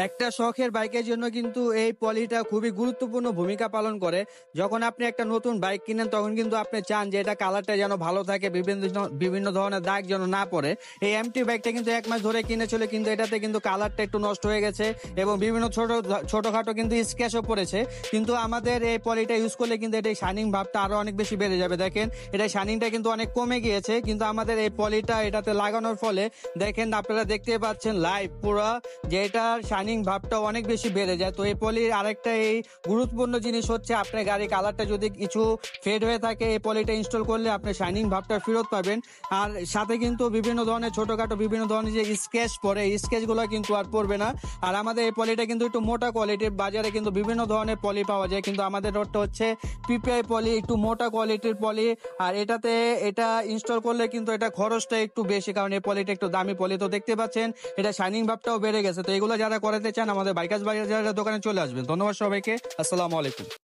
একটা শখের বাইকের জন্য কিন্তু এই পলিটা খুবই গুরুত্বপূর্ণ ভূমিকা পালন করে। যখন আপনি একটা নতুন বাইক কিনেন তখন কিন্তু আপনি চান যে এটা কালারটা যেন ভালো থাকে, বিভিন্ন ধরনের দাগ যেন না পড়ে। এই এমটি বাইকটা কিন্তু 1 মাস ধরে কিনেছিল, কিন্তু এটাতে কিন্তু কালারটা একটু নষ্ট হয়ে গেছে এবং বিভিন্ন ছোটখাটো কিন্তু স্ক্র্যাচও পড়েছে। কিন্তু আমাদের এই পলিটা ইউজ করলে কিন্তু এটা শাইনিং ভাবটা আরো অনেক বেশি বেড়ে যাবে। দেখেন এটা শাইনিংটা কিন্তু অনেক কমে গিয়েছে, কিন্তু আমাদের এই পলিটা এটাতে লাগানোর ফলে দেখেন আপনারা দেখতে পাচ্ছেন লাইভ পুরো যে এটার শাইনিং ভাবটা অনেক বেশি বেড়ে যায়। তো এই পলির আরেকটা এই গুরুত্বপূর্ণ জিনিস হচ্ছে আপনার গাড়ির কালারটা যদি কিছু ফেড হয়ে থাকে এই পলিটা ইনস্টল করলে আপনি শাইনিং ভাবটা ফেরত পাবেন। আর সাথে কিন্তু বিভিন্ন ধরনের ছোটখাটো বিভিন্ন ধরনের যে স্কেচ পড়ে এই স্কেচ গুলো কিন্তু আর পড়বে না। আর আমাদের এই পলিটা কিন্তু একটু মোটা কোয়ালিটির, বাজারে কিন্তু বিভিন্ন ধরনের পলি পাওয়া যায়, কিন্তু আমাদের রডটা হচ্ছে পিপিআই পলি, একটু মোটা কোয়ালিটির পলি। আর এটা ইনস্টল করলে কিন্তু এটা খরচটা একটু বেশি, কারণ এই পলিটা একটু দামি পলি। তো দেখতে পাচ্ছেন এটা শাইনিং ভাবটাও বেড়ে গেছে। তো এগুলো যারা করাতে চান আমাদের বাইকার্স বাজারের দোকানে চলে আসবেন। ধন্যবাদ সবাইকে, আসসালামু আলাইকুম।